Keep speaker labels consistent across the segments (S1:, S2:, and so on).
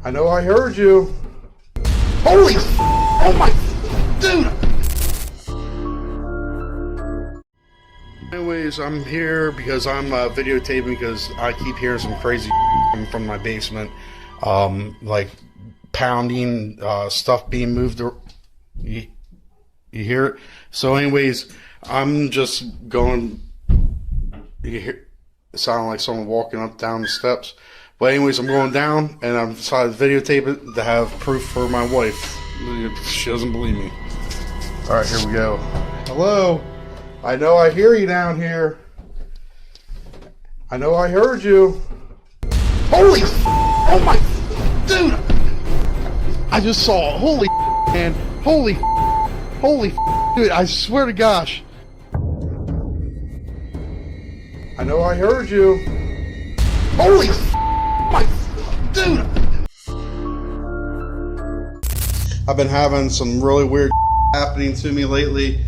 S1: I know I heard you. Holy oh my dude. Anyways, I'm here because I'm videotaping because I keep hearing some crazy from my basement. Like pounding, stuff being moved. You hear it? So anyways, I'm just going, you hear it sounded like someone walking up down the steps. But anyways, I'm going down and I've decided to videotape it to have proof for my wife. She doesn't believe me. Alright, here we go. Hello? I know I hear you down here. I know I heard you. Holy oh my dude! I just saw it. Holy man. Holy dude, I swear to gosh. I know I heard you. Holy my dude! I've been having some really weird happening to me lately.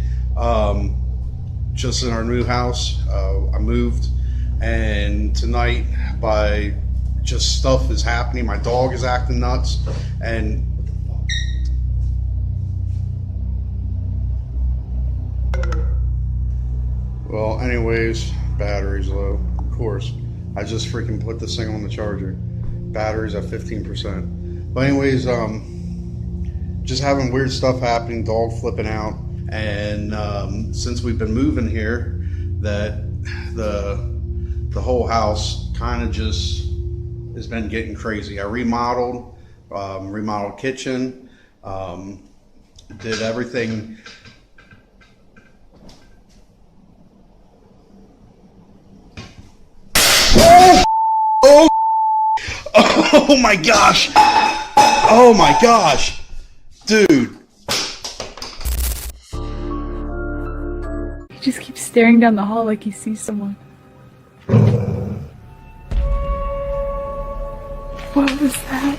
S1: Just in our new house, I moved, and tonight, by just stuff is happening. My dog is acting nuts, and well, anyways, battery's low. Of course, I just freaking put this thing on the charger. Battery's at 15%. But anyways, just having weird stuff happening. Dog flipping out. And since we've been moving here, that the whole house kind of just has been getting crazy. I remodeled kitchen, did everything. Oh my gosh! Oh my gosh, dude.
S2: He just keeps staring down the hall like he sees someone. What was that?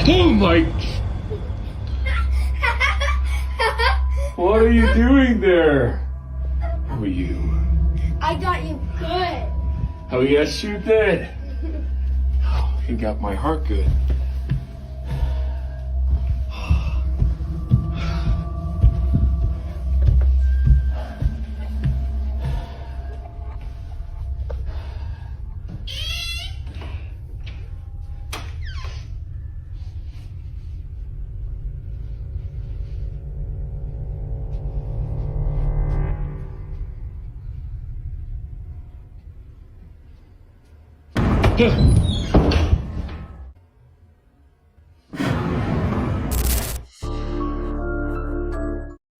S3: Oh my... What are you doing there? Who are you?
S4: I got you good.
S3: Oh yes you did. Oh, you got my heart good.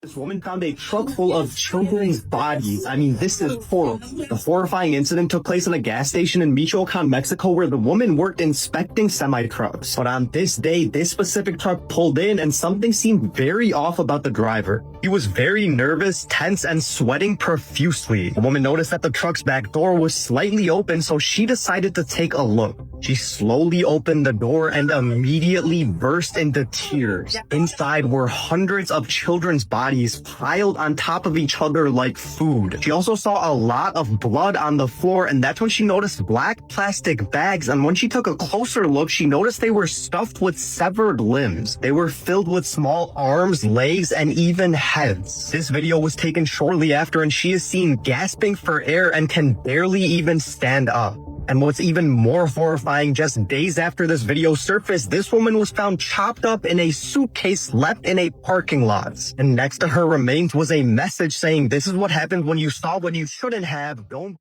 S5: This woman found a truck full of children's bodies. I mean, this is horrible. The horrifying incident took place in a gas station in Michoacan, Mexico, where the woman worked inspecting semi-trucks. But on this day, this specific truck pulled in and something seemed very off about the driver. He was very nervous, tense, and sweating profusely. The woman noticed that the truck's back door was slightly open, so she decided to take a look. She slowly opened the door and immediately burst into tears. Inside were hundreds of children's bodies piled on top of each other like food. She also saw a lot of blood on the floor, and that's when she noticed black plastic bags, and when she took a closer look, she noticed they were stuffed with severed limbs. They were filled with small arms, legs, and even heads. This video was taken shortly after, and she is seen gasping for air and can barely even stand up. And what's even more horrifying, just days after this video surfaced, this woman was found chopped up in a suitcase left in a parking lot. And next to her remains was a message saying, "This is what happens when you saw what you shouldn't have. Don't..."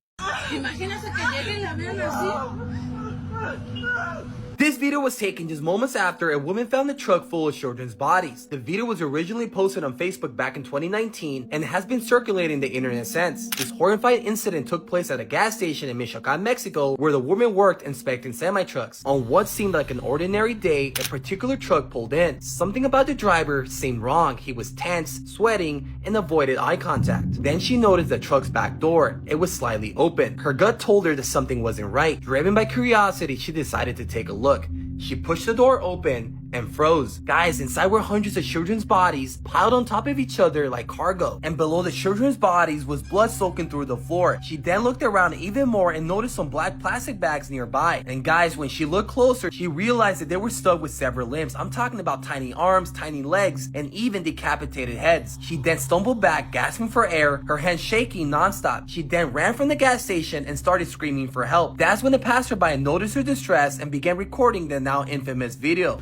S6: This video was taken just moments after a woman found a truck full of children's bodies. The video was originally posted on Facebook back in 2019 and has been circulating the internet since. This horrifying incident took place at a gas station in Michoacan, Mexico, where the woman worked inspecting semi-trucks. On what seemed like an ordinary day, a particular truck pulled in. Something about the driver seemed wrong. He was tense, sweating, and avoided eye contact. Then she noticed the truck's back door. It was slightly open. Her gut told her that something wasn't right. Driven by curiosity, she decided to take a look. She pushed the door open and froze. Guys, inside were hundreds of children's bodies piled on top of each other like cargo. And below the children's bodies was blood soaking through the floor. She then looked around even more and noticed some black plastic bags nearby. And guys, when she looked closer, she realized that they were stuffed with several limbs. I'm talking about tiny arms, tiny legs, and even decapitated heads. She then stumbled back, gasping for air, her hands shaking nonstop. She then ran from the gas station and started screaming for help. That's when the passerby noticed her distress and began recording the now infamous video.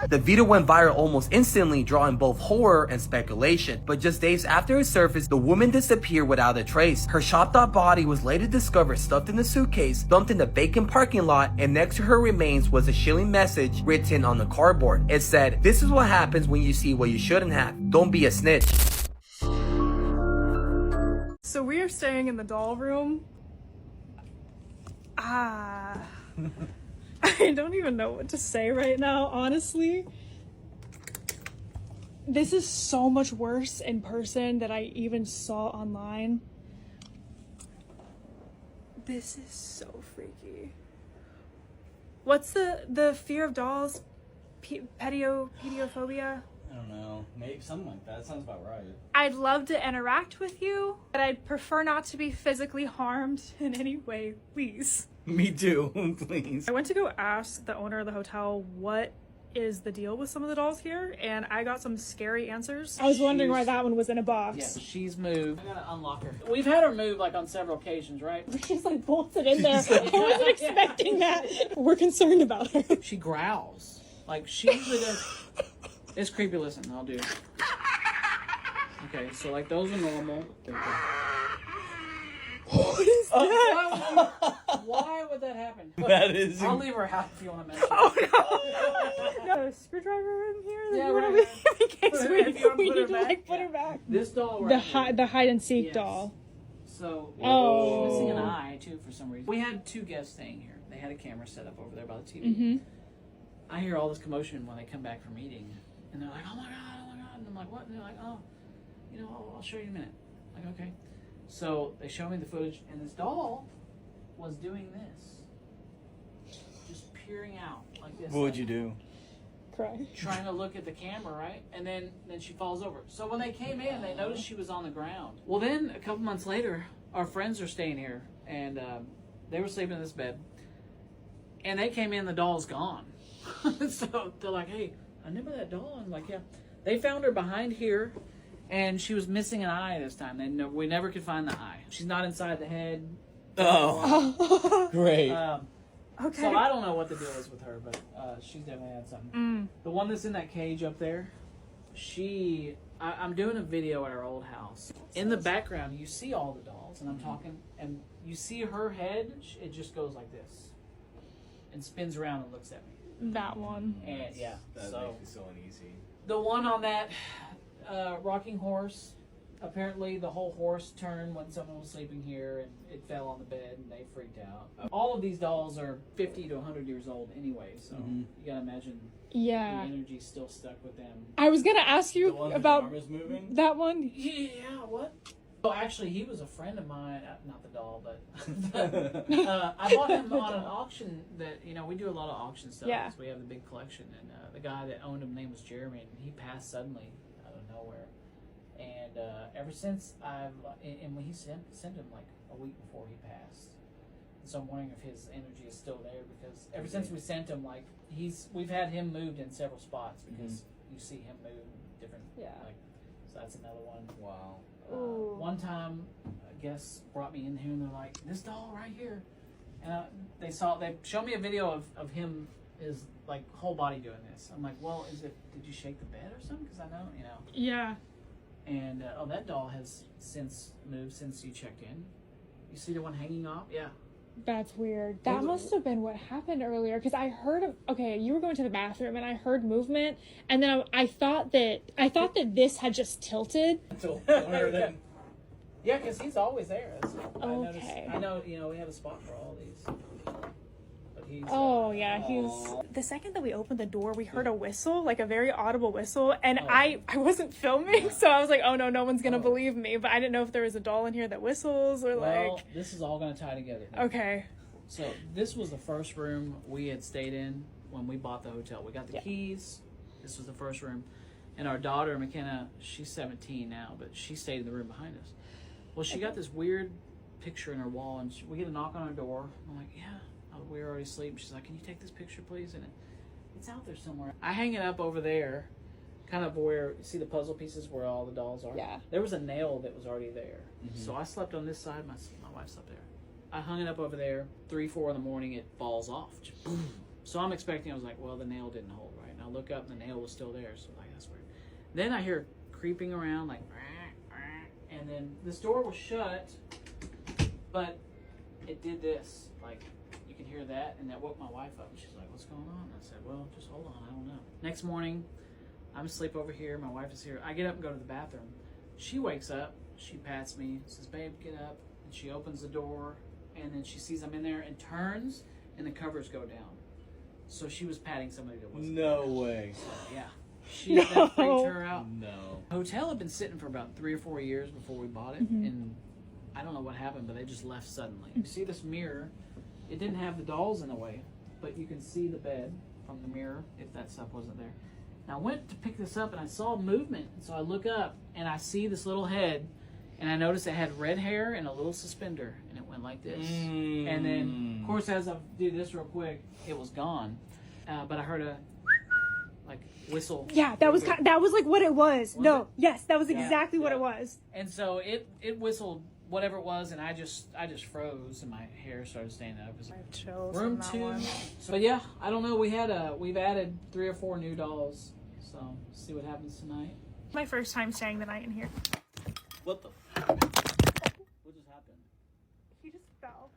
S6: The video went viral almost instantly, drawing both horror and speculation. But just days after it surfaced, the woman disappeared without a trace. Her chopped up body was later discovered stuffed in a suitcase, dumped in the vacant parking lot, and next to her remains was a chilling message written on the cardboard. It said, "This is what happens when you see what you shouldn't have. Don't be a snitch."
S2: So we are staying in the doll room. I don't even know what to say right now, honestly. This is so much worse in person than I even saw online. This is so freaky. What's the fear of dolls? Pediophobia?
S7: I don't know. Maybe something like that. Sounds about right.
S2: I'd love to interact with you, but I'd prefer not to be physically harmed in any way, please.
S7: Me too, please.
S2: I went to go ask the owner of the hotel what is the deal with some of the dolls here, and I got some scary answers. I was wondering why that one was in a box.
S8: Yeah, she's moved. I gotta unlock her. We've had her move like on several occasions, right?
S2: She's like bolted in there. I wasn't expecting that. We're concerned about her.
S8: She growls. Like she usually does. It's creepy. Listen, I'll do it. Okay, so like those are normal.
S2: What is that?
S8: Why would that happen?
S7: That is.
S8: I'll leave her out if you want to mention.
S2: Oh no! Got a screwdriver in here.
S8: Yeah,
S2: right.
S8: right.
S2: In case
S8: If
S2: we
S8: you wanna
S2: need
S8: put her
S2: to
S8: back,
S2: like put
S8: yeah.
S2: her back.
S8: This doll right
S2: The hide and seek
S8: Yes.
S2: doll.
S8: So
S2: Oh.
S8: she's missing an eye too for some reason. We had two guests staying here. They had a camera set up over there by the TV.
S2: Mm-hmm.
S8: I hear all this commotion when they come back from eating, and they're like, "Oh my god, oh my god!" And I'm like, "What?" And they're like, "Oh, you know, I'll show you in a minute." I'm like, okay. So they show me the footage, and this doll was doing this, just peering out like this.
S7: What would you do?
S2: Cry.
S8: Trying to look at the camera, right? And then she falls over. So when they came in, they noticed she was on the ground. Well, then a couple months later, our friends are staying here, and they were sleeping in this bed. And they came in, the doll's gone. So they're like, "Hey, I remember that doll." I'm like, "Yeah." They found her behind here, and she was missing an eye this time. We never could find the eye. She's not inside the head.
S7: Oh, great.
S2: Okay.
S8: So I don't know what the deal is with her, but she's definitely had something. The one that's in that cage up there, I'm doing a video at our old house. In the background, you see all the dolls, and I'm talking, and you see her head, it just goes like this, and spins around and looks at me.
S2: That one.
S8: And yeah,
S7: That
S8: so
S7: makes me so uneasy.
S8: the one on that rocking horse, apparently the whole horse turned when someone was sleeping here, and it fell on the bed, and they freaked out. All of these dolls are 50 to 100 years old anyway, so you gotta imagine the energy's still stuck with them.
S2: I was gonna ask you about
S7: moving?
S2: that one.
S8: Yeah, what? Oh, actually, he was a friend of mine. Not the doll, but I bought him on an auction that, we do a lot of auction stuff.
S2: Yeah.
S8: So we have the big collection. And the guy that owned him, name was Jeremy, and he passed suddenly out of nowhere. And ever since and when he sent him like a week before he passed. So I'm wondering if his energy is still there, because ever since we sent him, like, we've had him moved in several spots, because you see him move different.
S2: Yeah.
S8: Like, so that's another one.
S7: Wow.
S8: One time, I guess, brought me in here, and they're like, "This doll right here," and they showed me a video of him, his like whole body doing this. I'm like, "Well, did you shake the bed or something? Because I know,
S2: Yeah.
S8: And that doll has since moved since you checked in. You see the one hanging off? Yeah.
S2: That's weird. That must have been what happened earlier, because I heard you were going to the bathroom and I heard movement, and then I thought that this had just tilted.
S8: Yeah, because he's always there.
S2: Okay.
S8: I know, we have a spot for all these. But he's
S2: the second that we opened the door, we heard a whistle, like a very audible whistle, and I wasn't filming, so I was like, oh no one's gonna believe me, but I didn't know if there was a doll in here that whistles or
S8: this is all going to tie together.
S2: Okay.
S8: So this was the first room we had stayed in when we bought the hotel. We got the keys. This was the first room. And our daughter, McKenna, she's 17 now, but she stayed in the room behind us. Well, she got this weird picture in her wall, and we get a knock on our door. I'm like, yeah, we were already asleep. She's like, can you take this picture, please? And it's out there somewhere. I hang it up over there, kind of where, you see the puzzle pieces where all the dolls are?
S2: Yeah.
S8: There was a nail that was already there. So I slept on this side, my wife slept there. I hung it up over there, 3, 4 in the morning, it falls off. Just boom. So I'm expecting, I was like, well, the nail didn't hold right. And I look up and the nail was still there. So like, that's weird. Then I hear creeping around, like, and then this door was shut, but it did this. Like, you can hear that, and that woke my wife up. She's like, what's going on? I said, well, just hold on, I don't know. Next morning, I'm asleep over here, my wife is here. I get up and go to the bathroom. She wakes up, she pats me, says, babe, get up. And she opens the door, and then she sees I'm in there and turns, and the covers go down. So she was patting somebody that wasn't
S7: No
S8: there.
S7: way.
S8: So, yeah. That freaked her out.
S7: No.
S8: The hotel had been sitting for about 3 or 4 years before we bought it, and I don't know what happened, but they just left suddenly. You see this mirror? It didn't have the dolls in the way, but you can see the bed from the mirror if that stuff wasn't there. Now I went to pick this up, and I saw movement, so I look up, and I see this little head, and I noticed it had red hair and a little suspender, and it went like this. And then, of course, as I do this real quick, it was gone. But I heard a whistle.
S2: Yeah, that was like what it was. Yes, that was exactly what it was.
S8: And so it whistled whatever it was, and I just froze, and my hair started standing up. Room 2. But yeah, I don't know. We've added 3 or 4 new dolls. So see what happens tonight.
S2: My first time staying the night in here.
S7: What the?
S8: What just happened?
S2: He just fell.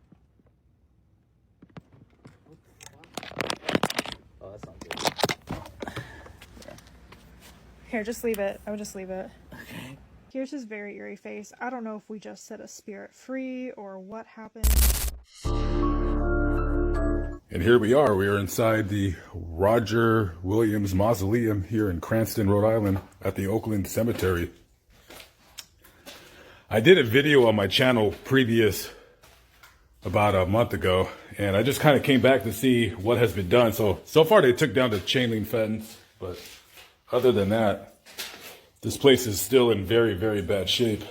S7: Oh, that's not good.
S2: Here, just leave it. I would just leave it.
S7: Okay.
S2: Here's his very eerie face. I don't know if we just set a spirit free or what happened.
S9: And here we are. We are inside the Roger Williams Mausoleum here in Cranston, Rhode Island at the Oakland Cemetery. I did a video on my channel previous about a month ago, and I just kind of came back to see what has been done. So far they took down the chain link fence, but other than that, this place is still in very, very bad shape.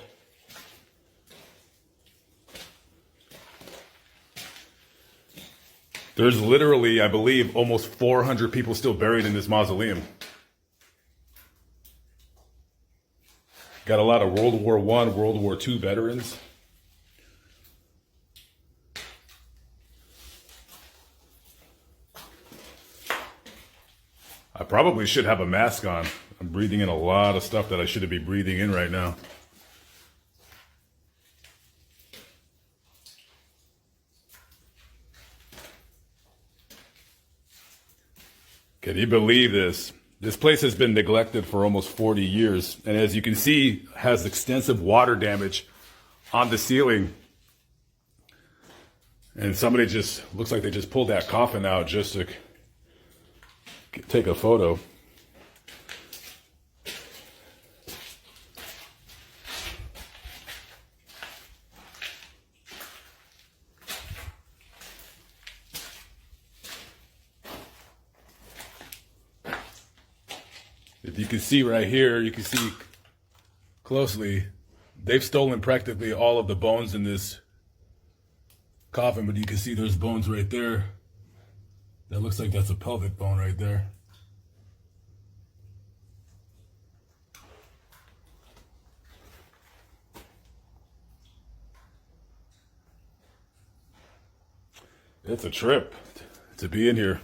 S9: There's literally, I believe, almost 400 people still buried in this mausoleum. Got a lot of World War I, World War II veterans. I probably should have a mask on. I'm breathing in a lot of stuff that I shouldn't be breathing in right now. Can you believe this? This place has been neglected for almost 40 years, and as you can see, has extensive water damage on the ceiling. And somebody just, looks like they just pulled that coffin out just to take a photo. If you can see right here, you can see closely, they've stolen practically all of the bones in this coffin, but you can see there's bones right there. That looks like that's a pelvic bone right there. It's a trip to be in here.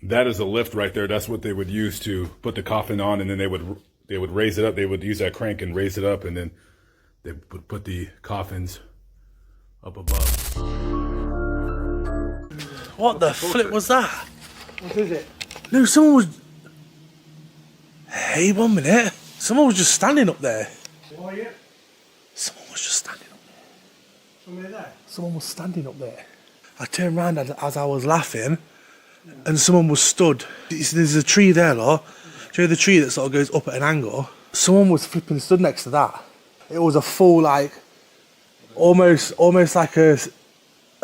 S9: That is a lift right there. That's what they would use to put the coffin on, and then they would raise it up. They would use that crank and raise it up, and then they would put the coffins up above.
S10: What the flip was that?
S7: What is it?
S10: No, someone was... Hey, 1 minute. Someone was just standing up there.
S7: Who are you?
S10: Someone was just standing up there.
S7: Somebody there?
S10: Someone was standing up there. I turned around as I was laughing, and someone was stood. There's a tree there, look. Do you know the tree that sort of goes up at an angle? Someone was flipping stood next to that. It was a full, like, almost like a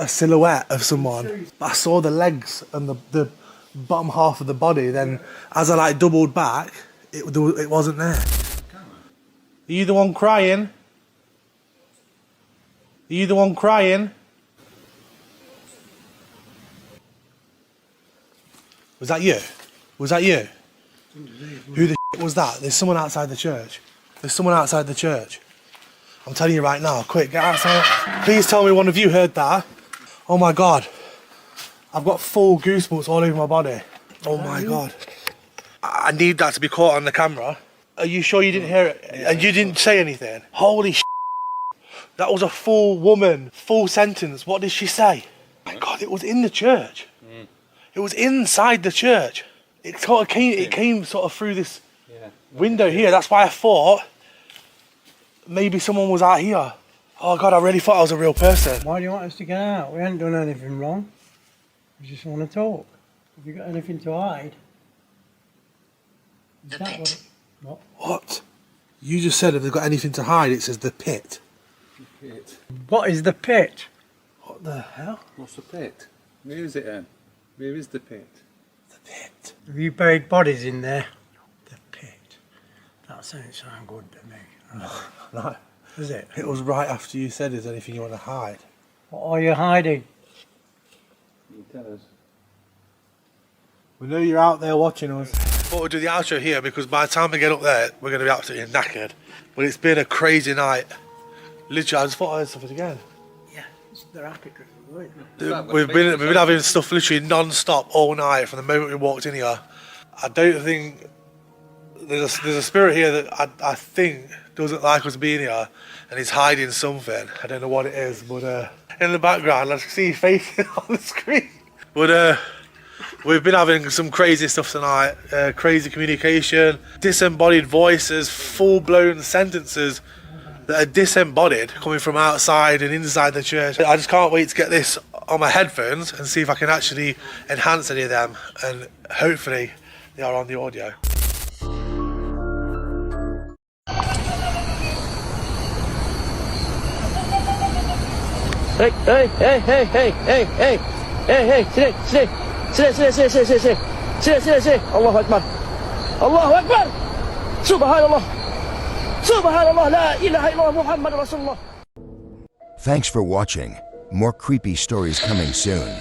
S10: silhouette of someone. I saw the legs and the bottom half of the body. Then, as I like doubled back, it wasn't there. Are you the one crying? Are you the one crying? Was that you? Was that you? Who the was that? There's someone outside the church. There's someone outside the church. I'm telling you right now, quick, get outside. Please tell me one of you heard that. Oh my God. I've got full goosebumps all over my body. Oh my God. I need that to be caught on the camera. Are you sure you didn't hear it? And you didn't say anything? Holy shit. That was a full woman, full sentence. What did she say? My God, it was in the church. It was inside the church. It sort of came sort of through this window here. That's why I thought maybe someone was out here. Oh God, I really thought I was a real person.
S7: Why do you want us to get out? We haven't done anything wrong. We just want to talk. Have you got anything to hide? Is that
S10: What? You just said if they've got anything to hide, it says the pit.
S3: The pit.
S7: What is the pit?
S10: What the hell?
S3: What's the pit? Where is it in? Where is the pit?
S10: The pit.
S7: Have you buried bodies in there?
S10: The pit.
S7: That doesn't sound good to me.
S10: No.
S7: Is it?
S10: It was right after you said there's anything you want to hide.
S7: What are you hiding?
S3: You tell us.
S10: We know you're out there watching us. I thought we'd do the outro here because by the time we get up there, we're going to be absolutely knackered. But it's been a crazy night. Literally, I just thought I heard something again.
S7: Yeah, they're happy.
S10: We've been having stuff literally non-stop all night from the moment we walked in here. I don't think there's a spirit here that I think doesn't like us being here, and he's hiding something. I don't know what it is, but in the background I see faces on the screen. But we've been having some crazy stuff tonight. Crazy communication, disembodied voices, full-blown sentences that are disembodied coming from outside and inside the church. I just can't wait to get this on my headphones and see if I can actually enhance any of them, and hopefully they are on the audio.
S11: Hey, hey, hey, hey, hey, hey, hey, hey, hey, sit, Allahu Akbar. Allahu Akbar. Subhanallah. Subhanallah, la ilaha illallah, Muhammad Rasulullah.
S12: Thanks for watching. More creepy stories coming soon.